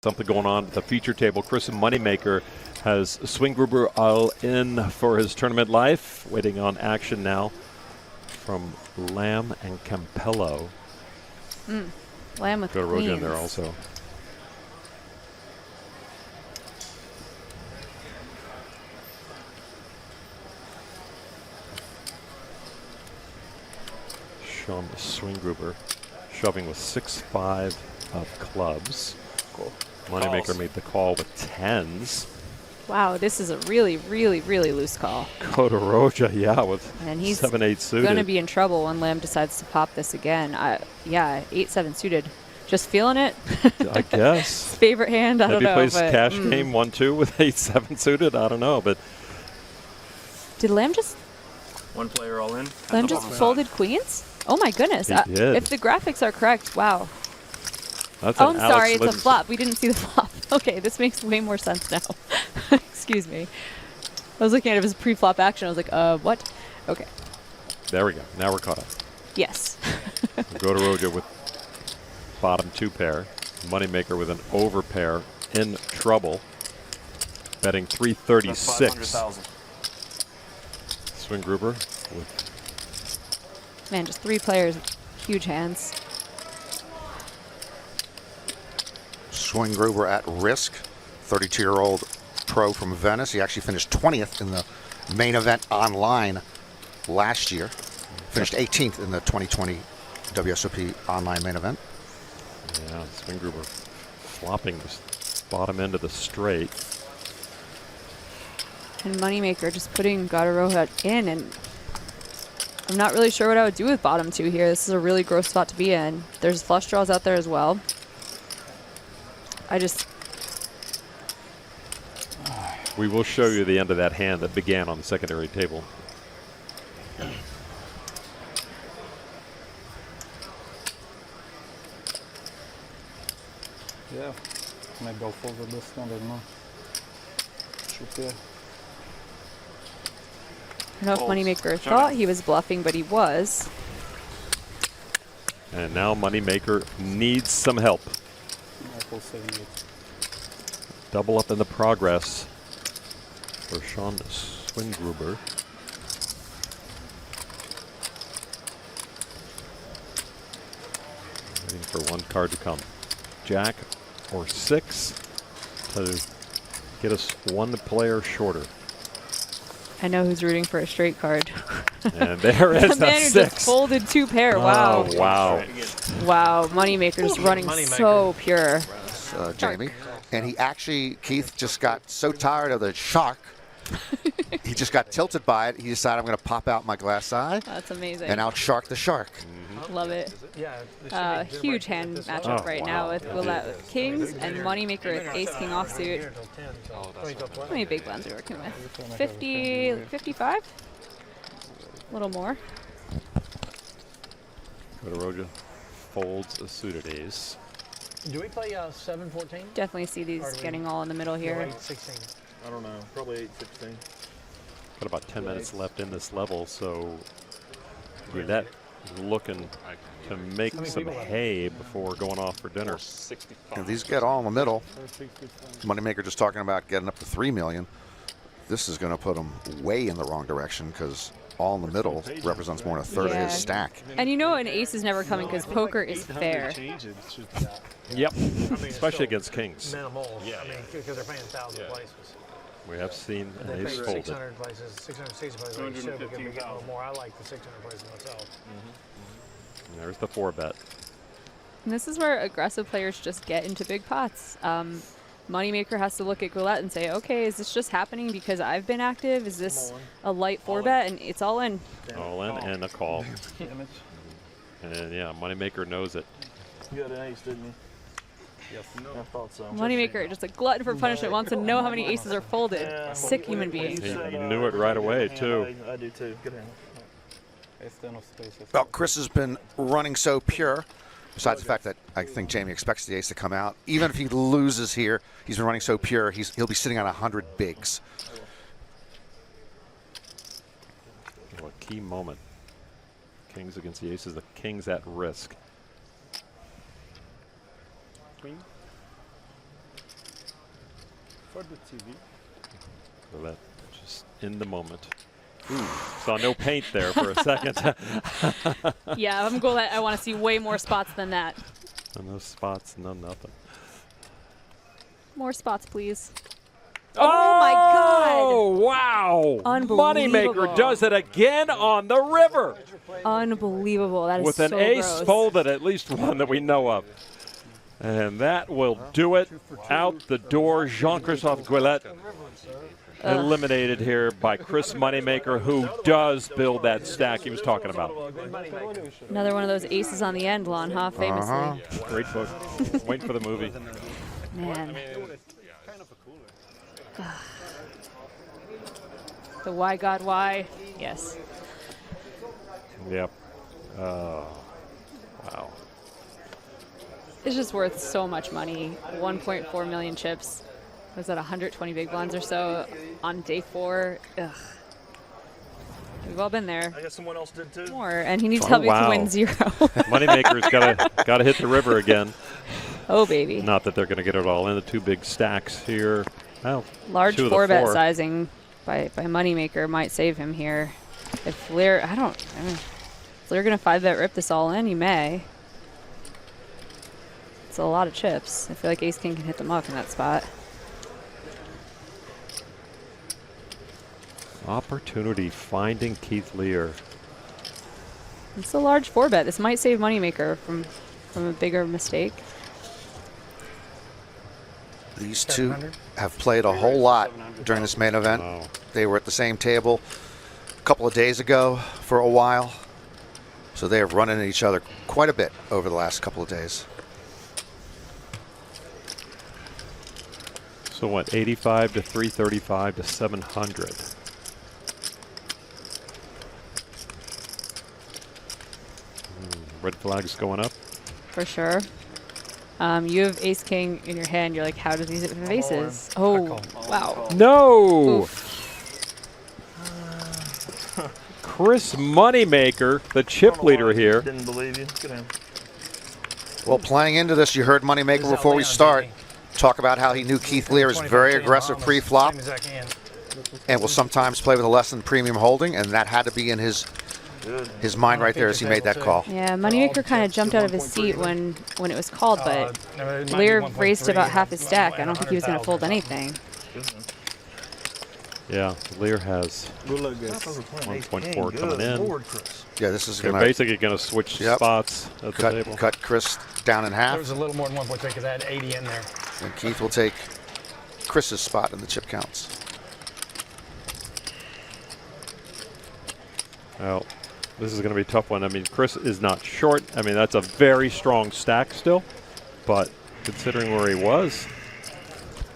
something going on at the feature table. Chris Moneymaker has Swingruber all in for his tournament life. Waiting on action now from Lamb and Campello. Lamb with Got a queens. Roja in there also. Sean Swingruber shoving with 6-5 of clubs. Cool. Moneymaker made the call with 10s. Wow, this is a really, really, really loose call. Go to Roja, yeah, with And he's 7-8 suited. going to be in trouble when Lamb decides to pop this again. Yeah, 8-7 suited. Just feeling it. I guess. Favorite hand, I don't Maybe know. plays But, cash game 1-2 with 8-7 suited. I don't know, but Did Lamb just One player all in. Lamb just folded queens? Oh my goodness! He did. If the graphics are correct, wow. that's Oh, an I'm Alex sorry, it's a Livingston. flop. We didn't see the flop. Okay, this makes way more sense now. Excuse me. I was looking at it as pre-flop action. I was like, what? Okay. There we go. Now we're caught up. Yes. Go to Roja with bottom 2 pair. Moneymaker with an over pair in trouble. Betting 336. Swingruber with Man, just 3 players, huge hands. Swingruber at risk, 32-year-old pro from Venice. He actually finished 20th in the main event online last year. Finished 18th in the 2020 WSOP online main event. Yeah, Swingruber flopping the bottom end of the straight. And Moneymaker just putting Gadaroha in, and I'm not really sure what I would do with bottom 2 here. This is a really gross spot to be in. There's flush draws out there as well. We will show you the end of that hand that began on the secondary table. Yeah, maybe go forward this one, I don't know. Should be. I don't know if Moneymaker thought he was bluffing, but he was. And now Moneymaker needs some help. Full 7-8. Double up in the progress for Sean Swingruber. Waiting for one card to come. Jack or 6 to get us one player shorter. I know who's rooting for a straight card. And there is The a man who 6. just folded 2 pair. Wow. Oh, wow. Wow. Moneymaker's running so pure. Jamie. And he actually, Keith, just got so tired of the shark. He just got tilted by it. He decided, I'm going to pop out my glass eye That's amazing. and outshark the shark. Love it. Huge hand matchup right now with Willette with kings and Moneymaker with ace-king offsuit. How many big blinds are we working with? 50, 55? A little more. Roja folds a suited ace. Do we play 7-14? Definitely see these getting all in the middle here. 8-16. I don't know. Probably 8-16. Got about 10 minutes left in this level, so Willette looking to make some hay before going off for dinner. And these get all in the middle. Moneymaker just talking about getting up to 3 million. This is going to put him way in the wrong direction because all in the middle represents more than a third of his stack. And you know an ace is never coming because poker is fair. Yep, especially against kings. Minimal. Yeah. I mean, because they're paying thousands of places. We have seen And an they ace pay folded. 600 places, 660 places. Like you should, because we get a little more. I like the 600 places myself. And there's the 4-bet. And this is where aggressive players just get into big pots. Moneymaker has to look at Willette and say, okay, is this just happening because I've been active? Is this a light 4-bet? And it's all in. All in and a call. And yeah, Moneymaker knows it. You had an ace, didn't you? Yes. I thought so. Moneymaker, just a glutton for punishment, wants to know how many aces are folded. Sick human being. He knew it right away, too. I do, too. Good hand. Ace-10 of spaces. Well, Chris has been running so pure, besides the fact that I think Jamie expects the ace to come out. Even if he loses here, he's been running so pure, he'll be sitting on 100 bigs. What a key moment. Kings against the aces, the kings at risk. Queen. Goulet just in the moment. Ooh, saw no paint there for a second. Yeah, I'm Goulet. I want to see way more spots than that. And those spots, no nothing. More spots, please. Oh my God! Oh, wow! Unbelievable. Moneymaker does it again on the river. Unbelievable. That is With so an ace gross. folded, at least one that we know of. And that will do it. Out the door, Jean-Christophe Goulet eliminated here by Chris Moneymaker, who does build that stack he was talking about. Another one of those aces on the end, Lon, huh? Famously. Great book. Waiting for the movie. Man. The why God why? Yes. Yep. Wow. It's just worth so much money. 1.4 million chips. Was that 120 big blinds or so on day 4? Ugh. We've all been there. I guess someone else did too. More, and he needs help to win 0. Moneymaker's got to hit the river again. Oh baby. Not that they're going to get it all in. The 2 big stacks here. Well, Large 2 of the 4-bet 4. sizing by Moneymaker might save him here. If Lear, if Lear going to 5-bet rip this all in, he may. It's a lot of chips. I feel like Ace King can hit the muck in that spot. Opportunity finding Keith Lear. It's a large 4-bet. This might save Moneymaker from a bigger mistake. These two have played a whole lot during this main event. Wow. They were at the same table a couple of days ago for a while. So they have run into each other quite a bit over the last couple of days. So what, 85 to 335 to 700. Red flag's going up. For sure. You have Ace King in your hand. You're like, how does he hit with aces? Oh, wow. No! Oof. Chris Moneymaker, the chip leader here. Didn't believe you. Look at him. Well, playing into this, you heard Moneymaker before we start talk about how he knew Keith Lear is very aggressive pre-flop and will sometimes play with a less than premium holding, and that had to be in his mind right there as he made that call. Yeah, Moneymaker kind of jumped out of his seat when it was called, but Lear raised about half his stack. I don't think he was going to fold anything. Yeah, Lear has 1.4 coming in. Yeah, this is They're going to basically going to switch spots at the table. cut Chris down in There half, was a little more than 1.3 because I had 80 in there. and Keith will take Chris's spot in the chip counts. Well, this is going to be a tough one. I mean, Chris is not short. I mean, that's a very strong stack still, but considering where he was.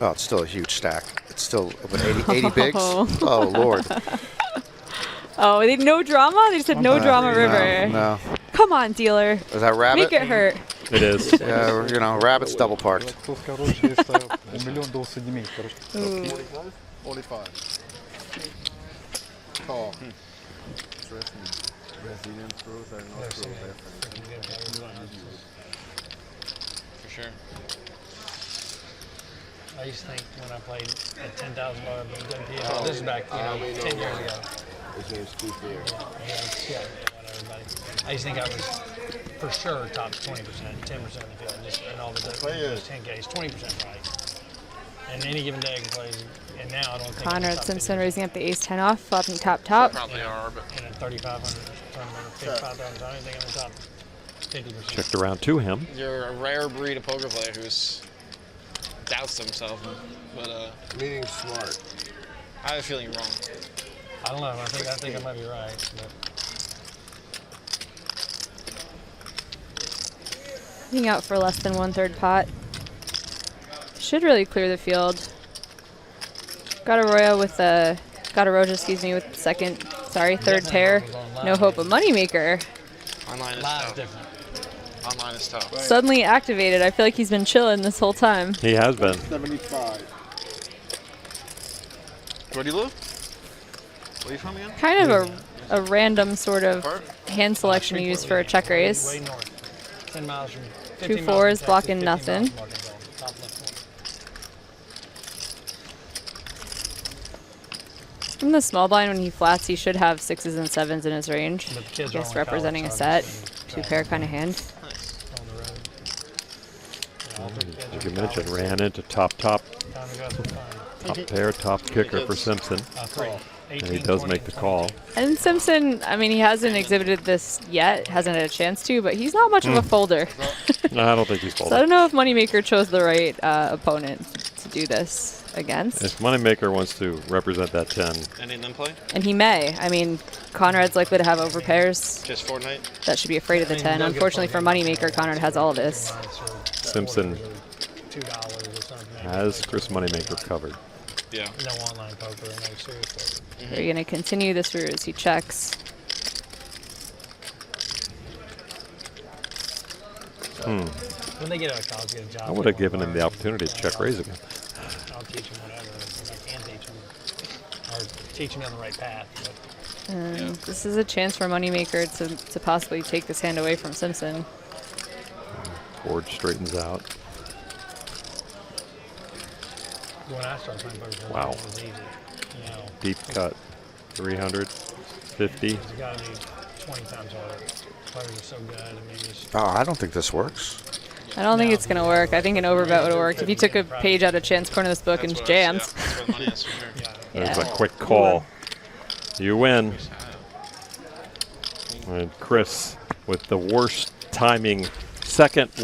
Oh, it's still a huge stack. It's still about 80 bigs. Oh, Lord. Oh, they no drama? They said no drama river. No. Come on, dealer. Is that rabbit? Make it hurt. It is. Yeah, you know, rabbit's double parked. Ooh. 45. Call. For sure. I used to think when I played at $10,000 WPL, this is back 10 years ago. His name's Keith Lear. Yeah, everybody. I used to think I was for sure top 20%, 10% of the field, just in all the 10Ks, 20% right. And any given day I can play, and now I don't think. Conrad Simpson raising up the ace-10 off, flopping top. Probably are, but In a 3,500 tournament, 55,000, I don't think I'm in the top 50%. Checked around to him. you're a rare breed of poker player who's doubts himself. But Meaning smart. I have a feeling you're wrong. I don't know. I think I might be right. But Being out for less than 1/3 pot. Should really clear the field. Got with third pair. No hope of Moneymaker. Online is live tough. different. Online is tough. Suddenly activated. I feel like he's been chilling this whole time. He has been. 75. Where do you live? Where are you from again? Kind of a random sort of hand selection to use for a check raise. Way north. 10 miles from. 2 4s blocking nothing. From the small blind, when he flats, he should have 6s and 7s in his range. But the kids I are guess only representing a college, set, so I'm two just pair kind of hand. on the road. Yeah, all three kids Like are you mentioned, college, ran into top, time to go, so fine. pair, top kicker for Simpson. 3. And 18, he does 20, make the call. 22. And Simpson, I mean, he hasn't exhibited this yet, hasn't had a chance to, but he's not much of a folder. No, I don't think he's So I folding. don't know if Moneymaker chose the right opponent to do this against. If Moneymaker wants to represent that 10, Ending them play? And he may. I mean, Conrad's likely to have overpairs. Just Fortnite? That should be afraid of the 10. Unfortunately for Moneymaker, Conrad has all of this. Simpson $2 or something. has Chris Moneymaker covered. Yeah. No online poker, no seriously. Are you going to continue this route as he checks? When they get out of college, get a job. I would have given him the opportunity to check raise again. I'll teach him whatever. If I can teach him. Or teach him on the right path. But And this is a chance for Moneymaker to possibly take this hand away from Simpson. Board straightens out. when I started playing poker, Wow. it was easy. You know, Deep cut, 350. it's got to be 20 times harder. Players are so good. I mean, it's Oh, I don't think this works. I don't think it's going to work. I think an overbet would have worked. If you took a page out of Chan's corner of this book and That's what jammed. that's where the money is from here. There's Yeah. a quick call. You win. And Chris with the worst timing, second worst.